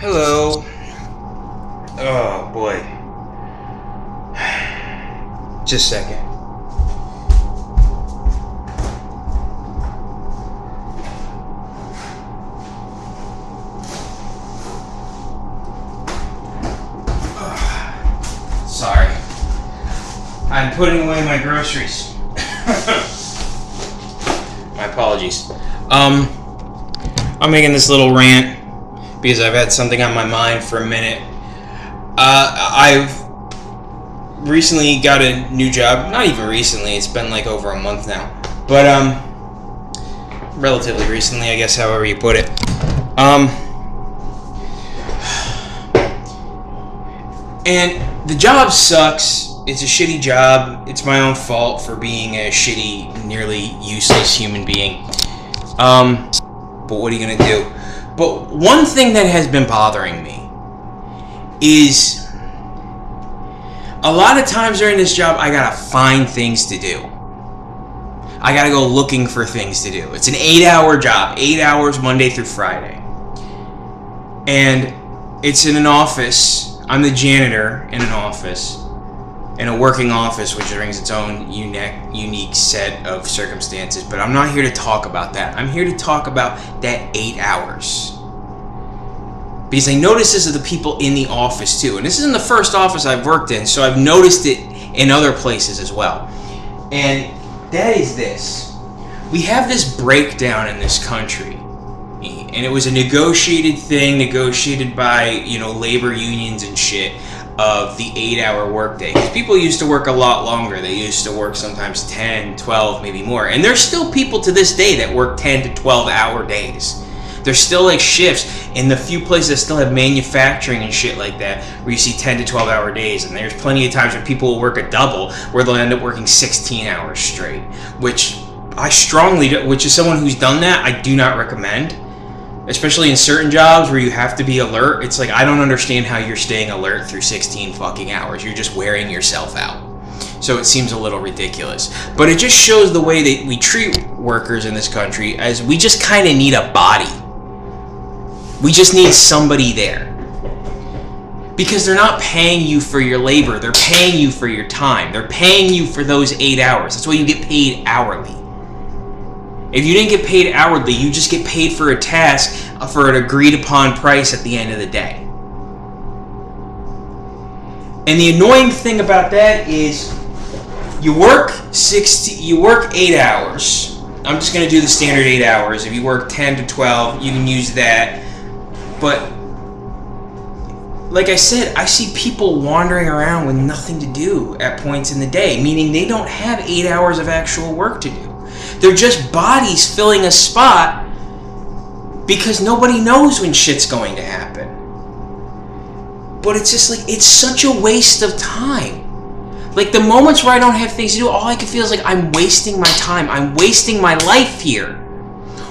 Hello. Oh boy. Just a second. Sorry. I'm putting away my groceries. My apologies. I'm making this little rant because I've had something on my mind for a minute. I've recently got a new job. Not even recently. It's been like over a month now. But, relatively recently, I guess, however you put it. And the job sucks. It's a shitty job. It's my own fault for being a shitty, nearly useless human being. But what are you gonna do? But one thing that has been bothering me is a lot of times during this job, I gotta find things to do. I gotta go looking for things to do. It's an 8-hour job, 8 hours Monday through Friday. And it's in an office. I'm the janitor in an office. In a working office, which brings its own unique set of circumstances. But I'm not here to talk about that. I'm here to talk about that 8 hours. Because I notice this of the people in the office too. And this isn't the first office I've worked in, so I've noticed it in other places as well. And that is this. We have this breakdown in this country. And it was a negotiated thing, negotiated by, labor unions and shit, of the 8-hour workday. Because people used to work a lot longer. They used to work sometimes 10, 12, maybe more. And there's still people to this day that work 10 to 12-hour days. There's still like shifts in the few places that still have manufacturing and shit like that where you see 10 to 12-hour days. And there's plenty of times where people will work a double where they'll end up working 16 hours straight. Which is someone who's done that, I do not recommend. Especially in certain jobs where you have to be alert. It's like, I don't understand how you're staying alert through 16 fucking hours. You're just wearing yourself out. So it seems a little ridiculous. But it just shows the way that we treat workers in this country as we just kind of need a body. We just need somebody there. Because they're not paying you for your labor. They're paying you for your time. They're paying you for those 8 hours. That's why you get paid hourly. If you didn't get paid hourly, you just get paid for a task for an agreed upon price at the end of the day. And the annoying thing about that is you work 8 hours. I'm just going to do the standard 8 hours. If you work 10 to 12, you can use that. But like I said, I see people wandering around with nothing to do at points in the day, meaning they don't have 8 hours of actual work to do. They're just bodies filling a spot because nobody knows when shit's going to happen. But it's just like, it's such a waste of time. Like the moments where I don't have things to do, all I can feel is like I'm wasting my time. I'm wasting my life here.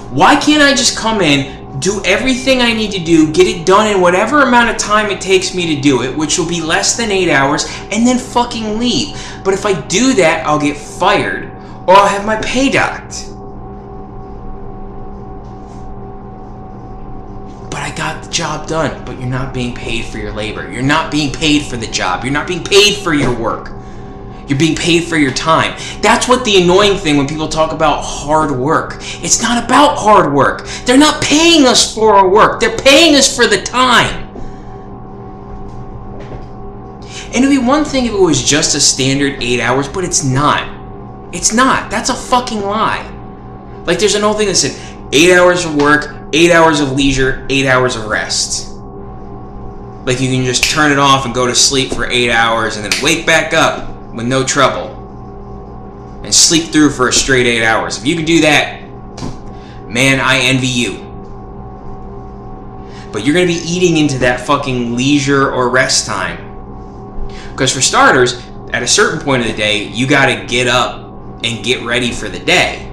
Why can't I just come in, do everything I need to do, get it done in whatever amount of time it takes me to do it, which will be less than 8 hours, and then fucking leave? But if I do that, I'll get fired. Or I'll have my pay docked. But I got the job done. But you're not being paid for your labor. You're not being paid for the job. You're not being paid for your work. You're being paid for your time. That's what the annoying thing when people talk about hard work. It's not about hard work. They're not paying us for our work. They're paying us for the time. And it'd be one thing if it was just a standard 8 hours, but it's not. It's not. That's a fucking lie. Like there's an old thing that said 8 hours of work, 8 hours of leisure, 8 hours of rest. Like you can just turn it off and go to sleep for 8 hours and then wake back up with no trouble. And sleep through for a straight 8 hours. If you can do that, man, I envy you. But you're going to be eating into that fucking leisure or rest time. Because for starters, at a certain point of the day, you got to get up and get ready for the day.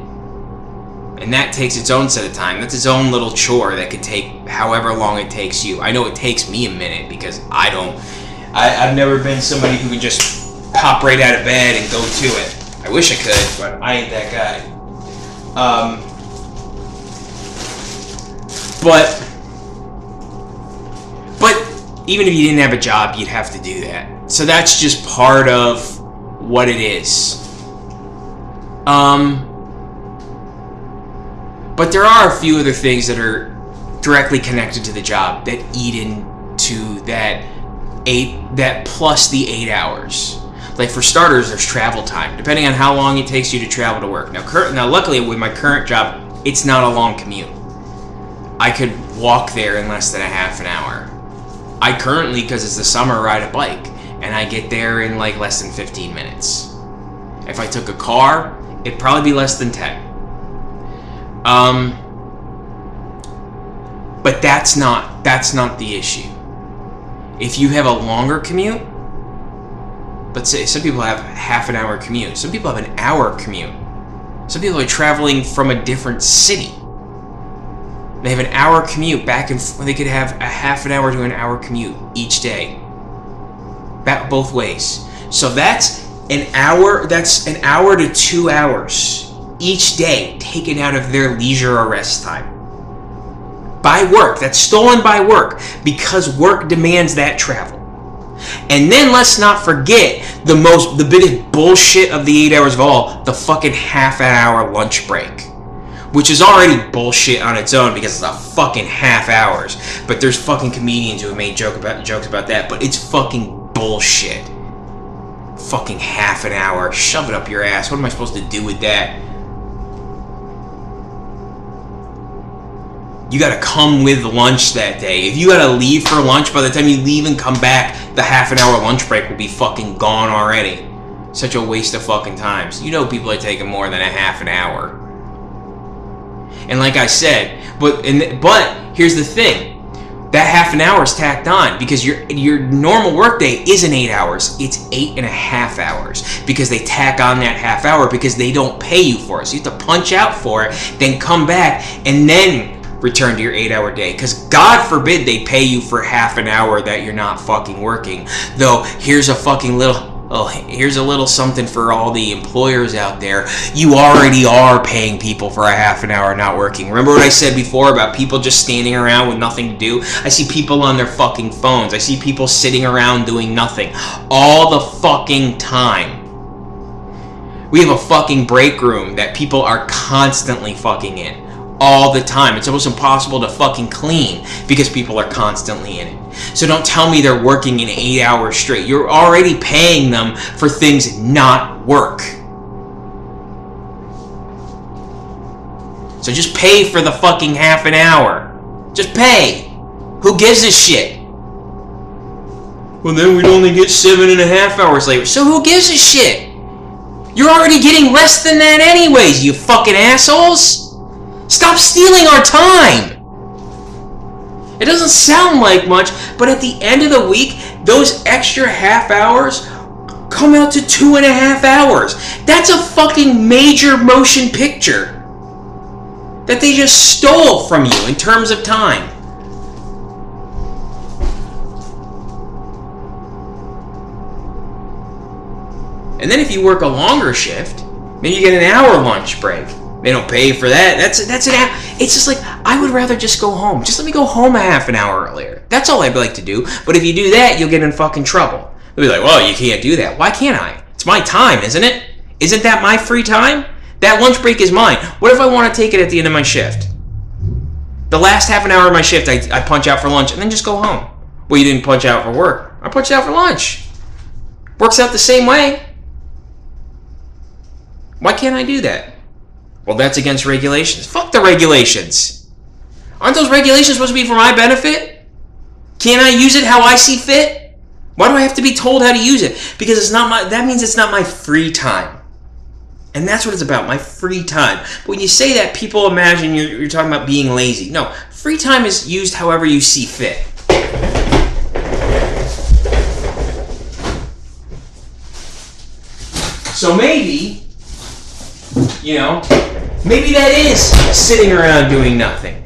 And that takes its own set of time. That's its own little chore that could take however long it takes you. I know it takes me a minute because I've never been somebody who can just pop right out of bed and go to it. I wish I could, but I ain't that guy. But Even if you didn't have a job, you'd have to do that. So that's just part of what it is. But there are a few other things that are directly connected to the job that eat into that plus the 8 hours. Like for starters, there's travel time, depending on how long it takes you to travel to work. Now luckily with my current job, it's not a long commute. I could walk there in less than a half an hour. I currently, because it's the summer, ride a bike, and I get there in like less than 15 minutes. If I took a car, it'd probably be less than 10. But that's not the issue. If you have a longer commute, let's say some people have a half an hour commute, some people have an hour commute, some people are traveling from a different city. They have an hour commute back and they could have a half an hour to an hour commute each day. Back both ways. So that's an hour to 2 hours each day taken out of their leisure or rest time. By work. That's stolen by work because work demands that travel. And then let's not forget the biggest bullshit of the 8 hours of all, the fucking half an hour lunch break. Which is already bullshit on its own because it's a fucking half hours. But there's fucking comedians who have made jokes about that, but it's fucking bullshit. Fucking half an hour. Shove it up your ass. What am I supposed to do with that? You gotta come with lunch that day. If you gotta leave for lunch, by the time you leave and come back, the half an hour lunch break will be fucking gone already. Such a waste of fucking time. So you know people are taking more than a half an hour. And like I said, but here's the thing. That half an hour is tacked on because your normal workday isn't 8 hours. It's 8.5 hours because they tack on that half hour because they don't pay you for it. So you have to punch out for it, then come back, and then return to your 8 hour day. Because God forbid they pay you for half an hour that you're not fucking working. Though, here's a little something for all the employers out there. You already are paying people for a half an hour not working. Remember what I said before about people just standing around with nothing to do? I see people on their fucking phones. I see people sitting around doing nothing all the fucking time. We have a fucking break room that people are constantly fucking in. All the time. It's almost impossible to fucking clean because people are constantly in it. So don't tell me they're working in 8 hours straight. You're already paying them for things not work. So just pay for the fucking half an hour. Just pay. Who gives a shit? Well, then we'd only get 7.5 hours later. So who gives a shit? You're already getting less than that anyways, you fucking assholes. Stop stealing our time! It doesn't sound like much, but at the end of the week, those extra half hours come out to 2.5 hours. That's a fucking major motion picture that they just stole from you in terms of time. And then if you work a longer shift, maybe you get an hour lunch break. They don't pay for that. That's an hour. It's just like, I would rather just go home. Just let me go home a half an hour earlier. That's all I'd like to do. But if you do that, you'll get in fucking trouble. They'll be like, well, you can't do that. Why can't I? It's my time, isn't it? Isn't that my free time? That lunch break is mine. What if I want to take it at the end of my shift? The last half an hour of my shift, I punch out for lunch and then just go home. Well, you didn't punch out for work. I punched out for lunch. Works out the same way. Why can't I do that? Well, that's against regulations. Fuck the regulations. Aren't those regulations supposed to be for my benefit? Can't I use it how I see fit? Why do I have to be told how to use it? Because that means it's not my free time. And that's what it's about, my free time. But when you say that, people imagine you're talking about being lazy. No, free time is used however you see fit. So maybe, maybe that is sitting around doing nothing.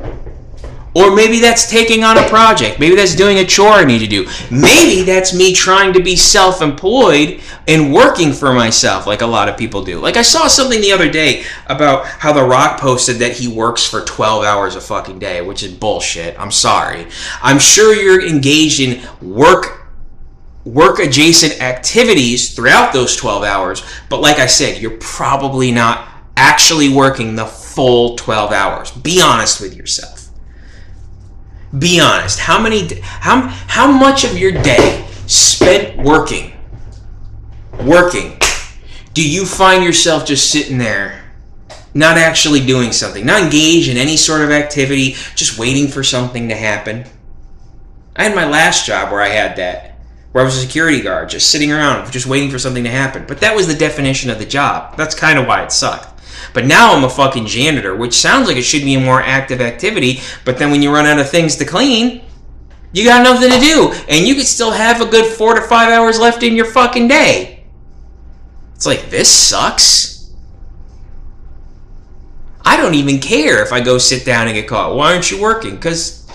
Or maybe that's taking on a project. Maybe that's doing a chore I need to do. Maybe that's me trying to be self-employed and working for myself like a lot of people do. Like I saw something the other day about how The Rock posted that he works for 12 hours a fucking day, which is bullshit. I'm sorry. I'm sure you're engaged in work adjacent activities throughout those 12 hours. But like I said, you're probably not actually working the full 12 hours. Be honest with yourself. Be honest. How much of your day spent working do you find yourself just sitting there, not actually doing something, not engaged in any sort of activity, just waiting for something to happen? I had my last job where I was a security guard, just sitting around, just waiting for something to happen. But that was the definition of the job. That's kind of why it sucked. But now I'm a fucking janitor, which sounds like it should be a more active activity, but then when you run out of things to clean, you got nothing to do, and you could still have a good 4 to 5 hours left in your fucking day. It's like, this sucks. I don't even care if I go sit down and get caught. Why aren't you working? Because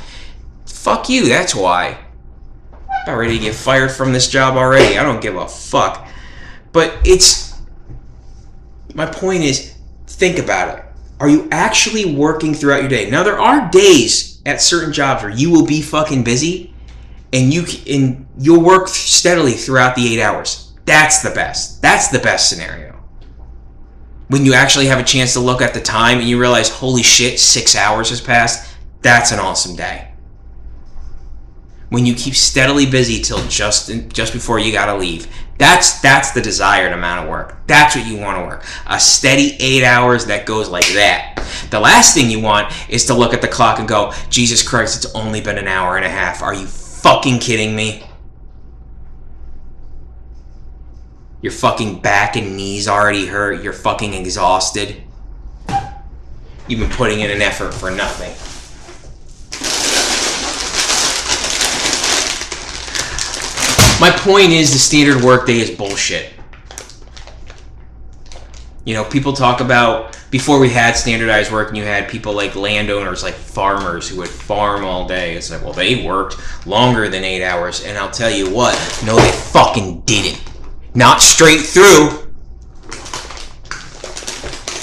fuck you, that's why. I'm about ready to get fired from this job already. I don't give a fuck. But my point is, think about it. Are you actually working throughout your day? Now, there are days at certain jobs where you will be fucking busy and you'll work steadily throughout the 8 hours. That's the best. That's the best scenario. When you actually have a chance to look at the time and you realize, holy shit, 6 hours has passed. That's an awesome day. When you keep steadily busy till just before you gotta leave. That's the desired amount of work. That's what you want to work. A steady 8 hours that goes like that. The last thing you want is to look at the clock and go, Jesus Christ, it's only been an hour and a half. Are you fucking kidding me? Your fucking back and knees already hurt. You're fucking exhausted. You've been putting in an effort for nothing. My point is, the standard workday is bullshit. You know, people talk about, before we had standardized work and you had people like landowners, like farmers who would farm all day. It's like, well, they worked longer than 8 hours. And I'll tell you what, no, they fucking didn't. Not straight through.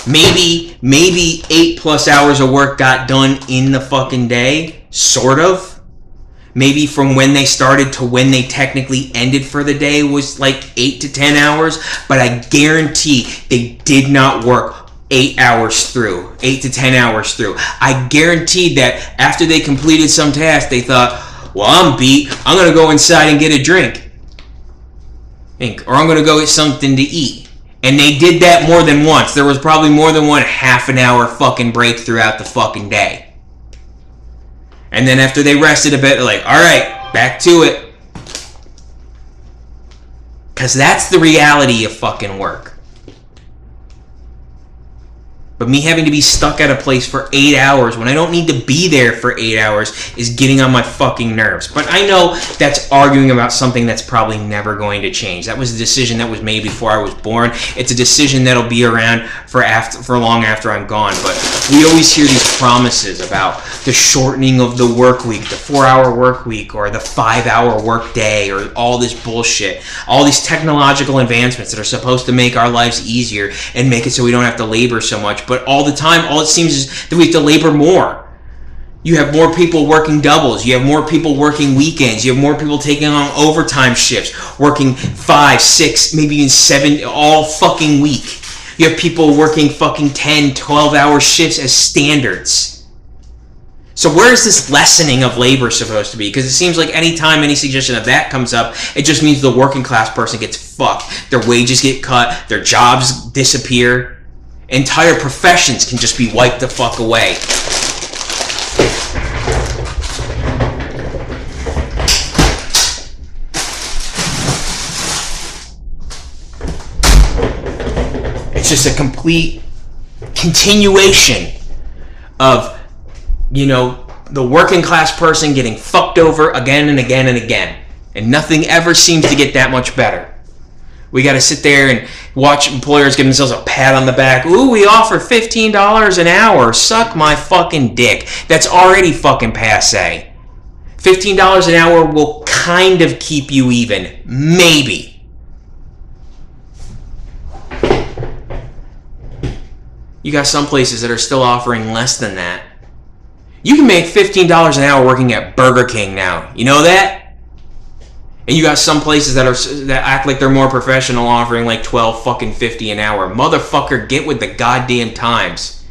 Maybe 8+ hours of work got done in the fucking day, sort of. Maybe from when they started to when they technically ended for the day was like 8 to 10 hours, but I guarantee they did not work 8 hours through, 8 to 10 hours through. I guarantee that after they completed some task, they thought, well, I'm beat. I'm going to go inside and get a drink. Or I'm going to go get something to eat. And they did that more than once. There was probably more than one half an hour fucking break throughout the fucking day. And then after they rested a bit, they're like, all right, back to it. Because that's the reality of fucking work. But me having to be stuck at a place for 8 hours when I don't need to be there for 8 hours is getting on my fucking nerves. But I know that's arguing about something that's probably never going to change. That was a decision that was made before I was born. It's a decision that'll be around for long after I'm gone. But we always hear these promises about the shortening of the work week, the 4-hour work week, or the 5-hour work day, or all this bullshit. All these technological advancements that are supposed to make our lives easier and make it so we don't have to labor so much. But all the time, all it seems is that we have to labor more. You have more people working doubles. You have more people working weekends. You have more people taking on overtime shifts, working 5, 6, maybe even 7 all fucking week. You have people working fucking 10, 12-hour shifts as standards. So where is this lessening of labor supposed to be? Because it seems like any time any suggestion of that comes up, it just means the working class person gets fucked. Their wages get cut. Their jobs disappear. Entire professions can just be wiped the fuck away. It's just a complete continuation of, you know, the working class person getting fucked over again and again and again. And nothing ever seems to get that much better. We got to sit there and Watch employers give themselves a pat on the back. Ooh, we offer $15 an hour. Suck my fucking dick. That's already fucking passe. $15 an hour will kind of keep you even. Maybe. You got some places that are still offering less than that. You can make $15 an hour working at Burger King now. You know that? And you got some places that act like they're more professional, offering like $12.50 an hour. Motherfucker, get with the goddamn times.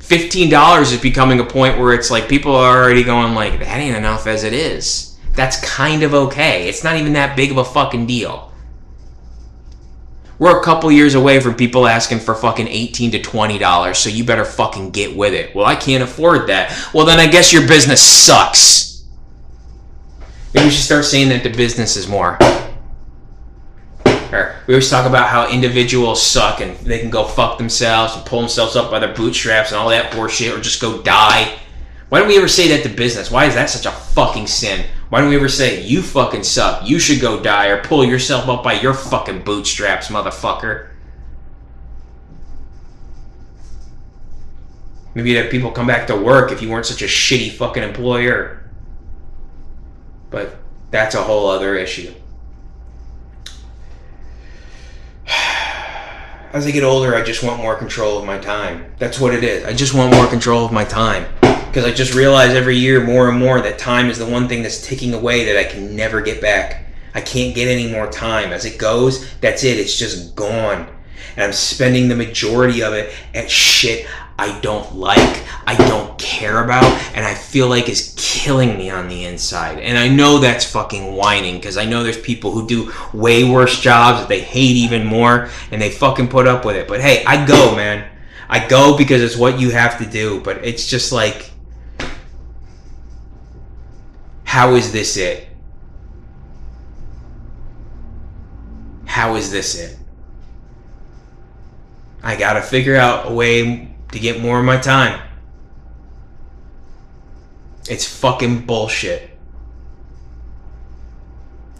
$15 is becoming a point where it's like people are already going like, that ain't enough as it is. That's kind of okay. It's not even that big of a fucking deal. We're a couple years away from people asking for fucking $18 to $20, so you better fucking get with it. Well, I can't afford that. Well, then I guess your business sucks. Maybe we should start saying that to businesses more. We always talk about how individuals suck and they can go fuck themselves and pull themselves up by their bootstraps and all that horseshit, or just go die. Why don't we ever say that to business? Why is that such a fucking sin? Why don't we ever say, you fucking suck, you should go die, or pull yourself up by your fucking bootstraps, motherfucker? Maybe you'd have people come back to work if you weren't such a shitty fucking employer. But that's a whole other issue. As I get older, I just want more control of my time. That's what it is. I just want more control of my time. Because I just realize every year more and more that time is the one thing that's ticking away that I can never get back. I can't get any more time. As it goes, that's it. It's just gone. And I'm spending the majority of it at shit I don't like, I don't care about, and I feel like is killing me on the inside. And I know that's fucking whining, because I know there's people who do way worse jobs that they hate even more, and they fucking put up with it. But hey, I go, man. I go because it's what you have to do. But it's just like, how is this it? How is this it? I gotta figure out a way to get more of my time. It's fucking bullshit.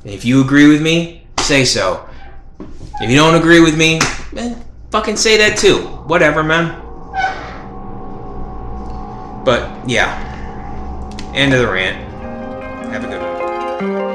And if you agree with me, say so. If you don't agree with me, fucking say that too. Whatever, man. But yeah, end of the rant. Have a good one.